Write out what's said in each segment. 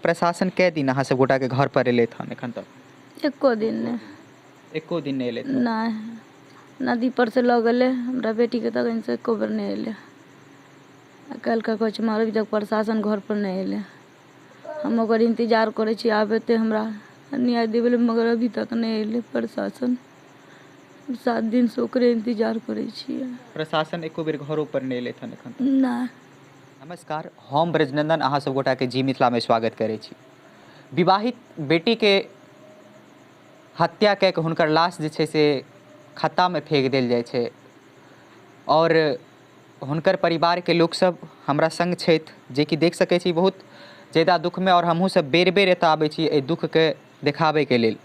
प्रशासन कै दिन अहाँ सब गोटा के घर पर एले हन एखन तक? एको दिन नहीं। एको दिन नहीं एले? नहीं, नदी पर से लऽ गेलै हमरा बेटी के, तखन से एको बेर नहीं एलै। कल का कहै छै मार अभी तक प्रशासन घर पर नहीं एलै। हम ओकर इंतजार करै छी आब एतै हमरा न्याय देबै, मगर अभी तक नहीं एलै प्रशासन। 7 दिन से ओकरे इंतजार करै छियै। प्रशासन एको बेर घरों पर नहीं एले हन एखन तक? नहीं। नमस्कार, हम ब्रजनंदन अहाँ सब गोटा के जी मिथिला में स्वागत करै छी। विवाहित बेटी के हत्या कऽ के हुनकर लाश जे छै से खत्ता में फेंक देल जाइ छै और हुनकर परिवार के लोग सब हमरा संग छथि जे कि देख सकै छी बहुत ज़्यादा दुख में, और हमहूँ सब बेर बेर एतऽ आबै छी एहि दुख के देखाबै के लेल।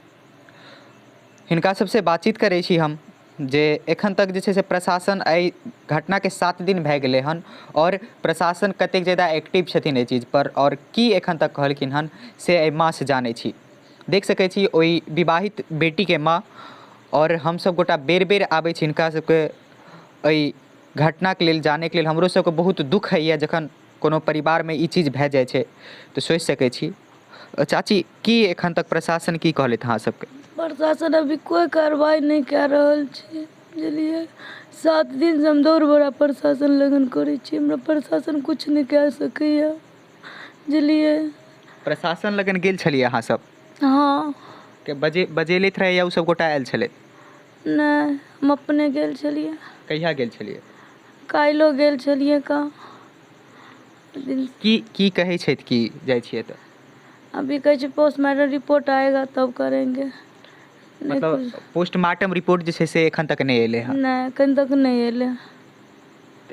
हिनका सबसे बातचीत करै छी हम जे एखन तक जे छै से प्रशासन एहि घटना के 7 दिन भए गेलै हन और प्रशासन कतेक ज़्यादा एक्टिव छथिन एहि चीज पर और की एखन तक कहलखिन हन से एहि माँ से जानै छी। देख सकै छी ओहि विवाहित बेटी के माँ, और हम सब गोटा बेर बेर आबै छी हिनका सबके एहि घटना के लेल जाने के लेल। हमरो सबके बहुत दुख होइए जखन कोनो परिवार में ई चीज भए जाइ छै तो सोचि सकै छी। चाची, की एखन तक प्रशासन की कहलथि अहाँ सबके? प्रशासन अभी कोई कार्रवाई नहीं कह रहल छै, बुझलिए। 7 दिन से हम दौड़ बड़ा प्रशासन लगन करै छी, हमरा प्रशासन कुछ नहीं कह सकैया, बुझलिए। प्रशासन लगन गेल छलिए अहाँ सब? हाँ। के बजेलैथ रहे या उ सब गोटा आयल छलै? नहीं, हम अपने गेल छलिए। कहिया गेल छलिए? काल्हिओ गेल छलिए का दिन। की कहै छथि कि जाइ छिए तऽ? अभी कहै छै पोस्टमार्टम रिपोर्ट आएगा तब करेंगे। नहीं मतलब पोस्टमार्टम रिपोर्ट जे छै से एखन तक नहीं एलै हन? नहीं, एखन तक नहीं एलै।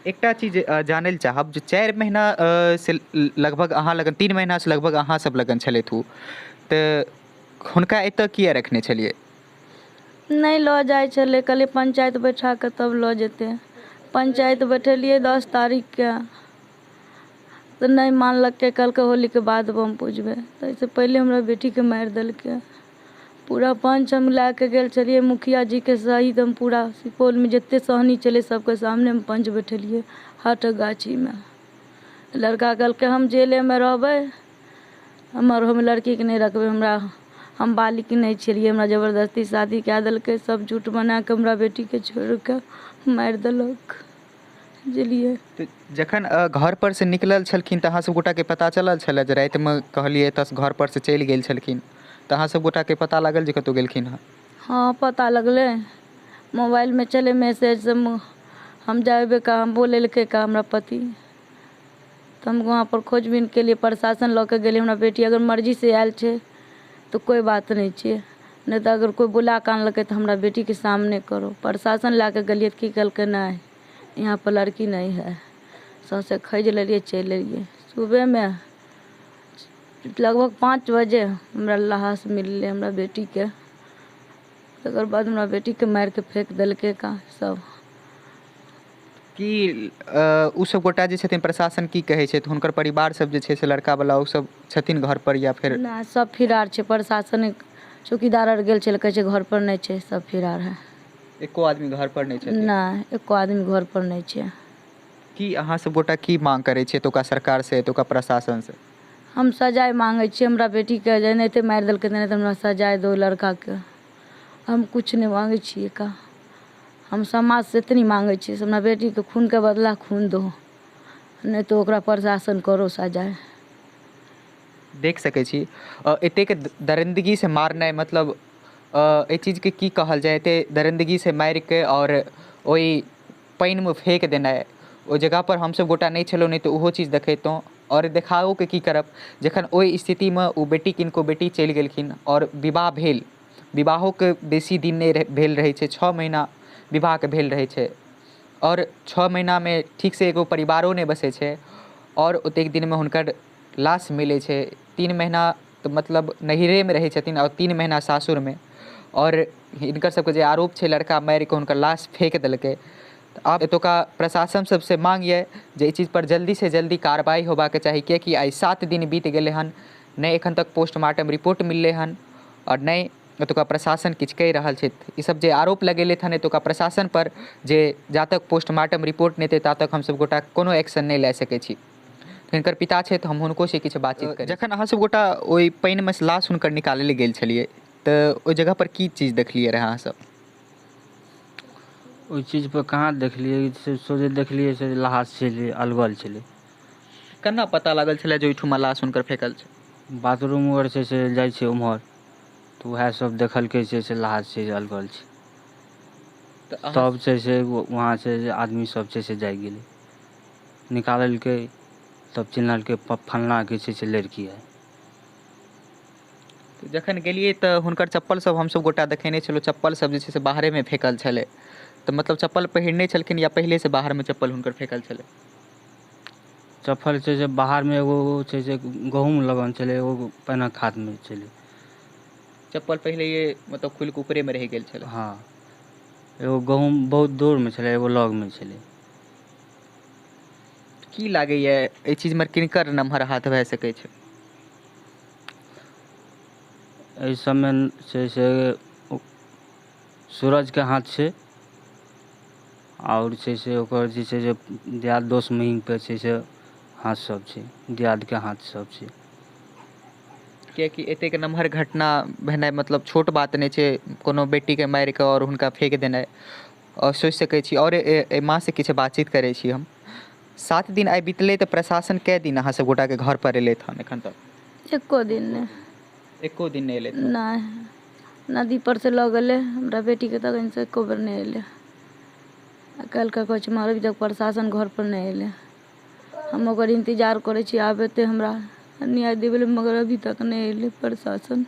एकटा चीज जानय लए चाहब जे 4 महीना से लगभग अहाँ लगन 3 महीना से लगभग अहाँ सब लगन छलथि उ, तऽ हुनका एतऽ किया रखने छलिए? नहीं लऽ जाइ छलै, कहलिए पंचायत बैठा के तब लऽ जेतै। पंचायत बैठेलिए 10 तारीख के, तो नहीं मानलकै, कहलकै होली के बाद हम पूछबै। तो इससे पहले हमरा बेटी के मारि देलकै। पूरा पंच हम ला के गेल छलिए, मुखिया जी के सहित हम पूरा सुपौल में जते सहनी चले सबके सामने में पंच बैठेलिए हाट गाछी में। लड़का कहलकै हम जेले में रहबै, हम लड़की के नहीं रखबै, हमरा हम बालिक नहीं छलिए, हमरा जबरदस्ती शादी कए देलकै। सब झूठ बना के हमरा बेटी के छोड़ के मारि देलक, बुझलिए। तऽ जखन घर पर से निकलल छलखिन तऽ अहाँ सब गोटा के पता चलल छलै जे राति में कहलिए एतऽ घर पर से चलि गेल छलखिन, तऽ अहाँ सब गोटा के पता लागल जे कतौ गेलखिन हँ? हाँ पता लगले, मोबाइल में चले मैसेज से हम जाबे का हम बोलेलकै का हमरा पति, तो हम वहाँ पर खोजबीन के लिए प्रशासन लऽ के गेलिए। हमरा बेटी अगर मर्जी से आयल छै तो कोई बात नहीं छै, नहीं तो अगर कोई बुला के आनलकै तो हमरा बेटी के सामने करो। प्रशासन ला के गेलिए की कहलकै नहीं यहाँ पर लड़की नहीं है, सौंसे खैज लेलिए चलि एलिए। सुबह में लगभग 5 बजे हमरा लाश मिललै हमरा बेटी के। तकर बाद हमरा बेटी के मारि के फेंक देलकै का सब। की उ सब गोटा जे छथिन प्रशासन की कहै छै, हुनकर परिवार सब जे छै से लड़का वाला उ सब छथिन घर पर या फिर? ना, सब फिरार छै। प्रशासन चौकीदार आर गेल छै, कहै छै घर पर नहीं छै, सब फिरार है। एको आदमी घर पर नहीं छथिन? ना, एको आदमी घर पर नहीं छै। की अहाँ सब गोटा की मांग करै छियै एतुका सरकार से, एतुका प्रशासन से? हम सजाए मांगे छियै हमरा बेटी के, जेनाहिते मारि देलकै तेनाहिते हमरा सजाए दो लड़का के। हम कुछ नहीं मांगे छियै का, हम समाज से इतनी मांगे छियै से हमरा बेटी के खून के बदला खून दो, नहीं तो ओकरा प्रशासन करो सजाए। देख सकै छी एतेक दरिंदगी से मारनाइ, मतलब एहि चीज के की कहल जाए, एते दरिंदगी से मारि के और ओहि पानि में फेंक देनाइ। ओ जगह पर हमसब गोटा नहीं छलहुँ, नहीं तो ओहो चीज देखैतहुँ और देखाओ के की करब जखन ओहि स्थिति में ओ बेटी किनको बेटी चलि गेलखिन और विवाह भेल। विवाहो के बेसी दिन नहीं भेल रहै छै, 6 महीना विवाह के भेल रहै छै और 6 महीना में ठीक से एगो परिवारो नहीं बसै छै और ओतेक दिन में हुनकर लाश मिलै छै। 3 महीना तो मतलब नैहरे में रहै छथिन और 3 महीना सासुर में, और हिनकर सबके जे आरोप छै लड़का मारि के हुनकर लाश फेंक देलकै। आब एतुका प्रशासन सबसे मांग ये जे ई चीज पर जल्दी से जल्दी कार्रवाई होबाक चाही, किएकि आइ 7 दिन बीत गेलै हन, नहीं एखन तक पोस्टमार्टम रिपोर्ट मिललै हन और नहीं एतुका प्रशासन किछु कहि रहल छै। ई सब जे आरोप लगेलथि हन एतुका प्रशासन पर, जे जा तक पोस्टमार्टम रिपोर्ट नहीं एतै ता तक हमसब गोटा कोनो एक्शन नहीं लए सकै छी। हिनकर पिता छै तऽ हम हुनको से किछु बातचीत करी। जखन अहाँ सब गोटा ओहि पानिमे से लाश हुनकर निकालै लेल गेल छलियै तऽ ओहि जगह पर की चीज देखलियै रहे अहाँ सब? ओहि चीज पर कहाँ देखलियै, से सोझे देखलियै से लाश छलै, अलगल छलै। केना पता लागल छलै जे ओहिठुमा लाश हुनकर फेकल छै? बाथरूम और छै से जाइ छै उम्हर, तऽ उएह सब देखलकै से लाश छै अलगल छै। तऽ अहाँ तब छै से वहाँ से आदमी सब छै से जागि गेलै, निकाललकै, तब चिन्हलकै फलनाके छै से लड़की है। जखन गेलियै तऽ हुनकर चप्पल सब हमसब गोटा देखेने छलहुँ, चप्पल सब जे छै से बाहरेमे फेकल छलै। तऽ मतलब चप्पल पहिरने छलखिन या पहिले से बाहरमे चप्पल हुनकर फेकल छलै? चप्पल छै से बाहरमे एगो छै से गहूँम लगन छलै, एगो पैनक हाथमे छलै। चप्पल पहिलेये मतलब खुलि कऽ ऊपरेमे रहि गेल छलै? हाँ, एगो गहूँम बहुत दूरमे छलै, एगो लगमे छलै। की लागैए एहि चीजमे किनकर नम्हर हाथ भए सकै छै? एहि सबमे छै से सूरजके हाथ छै, और छै से ओकर जे छै से दियाद दोस्त महीमपर छै से हाथ सब छै, दियादके हाथ सब छै। किएकि एतेक नम्हर घटना भेनाइ मतलब छोट बात नहि छै, कोनो बेटीके मारि कऽ आओर हुनका फेंक देनाइ। और सोचि सकै छी, और माँसँ किछु बातचीत करै छी हम। 7 दिन आइ बीतलै तऽ प्रशासन कए दिन अहाँ सब गोटाके घर पर एलथि हन एखन तक? एको दिन नहि। एको दिन नहि एलथि हन? नहीं, नदी पर से लऽ गेलै हमरा बेटीके, तखन से एको बेर नहि एलै। आ काल्हिके कहै छै मगर अभी तक प्रशासन घर पर नहीं एलै। हम ओकर इंतजार करै छी आब एतै हमरा न्याय दिबै, मगर अभी तक नहीं एलै प्रशासन।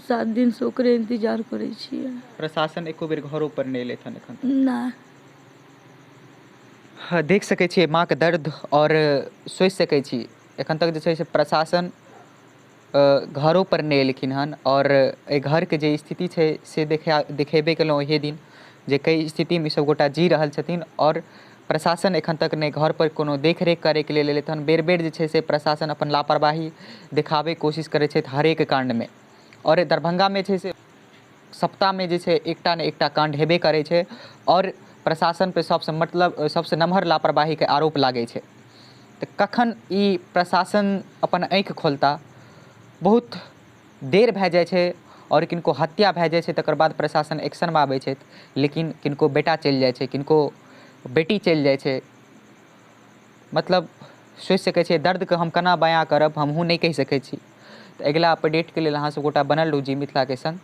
7 दिन से ओकरे इंतजार करै छियै। प्रशासन एको बेर घरो पर नहि एलथि हन एखन तक? नहीं। हाँ, देख सकै छियै माँके दर्द, और सोचि सकै छी एखन तक जे छै से प्रशासन घरो पर नहि एलखिन हन। और एहि घरके जे स्थिति छै से देखेबे केलहुँ ओहि दिन, जे कई स्थितिमे ई सब गोटा जी रहल छथिन। और प्रशासन एखन तक नहि घर पर कोनो देखरेख करैके लेल एलथि हन। बेर बेर जे छै से प्रशासन अपन लापरवाही देखाबैके कोशिश करै छथि हरेक काण्डमे। और दरभंगामे छै से सप्ताहमे जे छै एकटा ने एकटा काण्ड हेबे करै छै, और प्रशासन पे सबसँ नमहर लापरवाहीके आरोप लागै छै। तऽ कखन ई प्रशासन अपन आँखि खोलता? बहुत देर भए जाइ छै, और किनको हत्या भए जाइ छै तकर बाद प्रशासन एक्शनमे आबै छथि, लेकिन किनको बेटा चलि जाइ छै, किनको बेटी चलि जाइ छै। मतलब सोचि सकै छियै दर्दके हम केना बयाँ करब, हमहूँ नहि कहि सकै छी। तऽ अगिला अपडेटके लेल अहाँ सब गोटा बनल रहू जी मिथिलाके संग।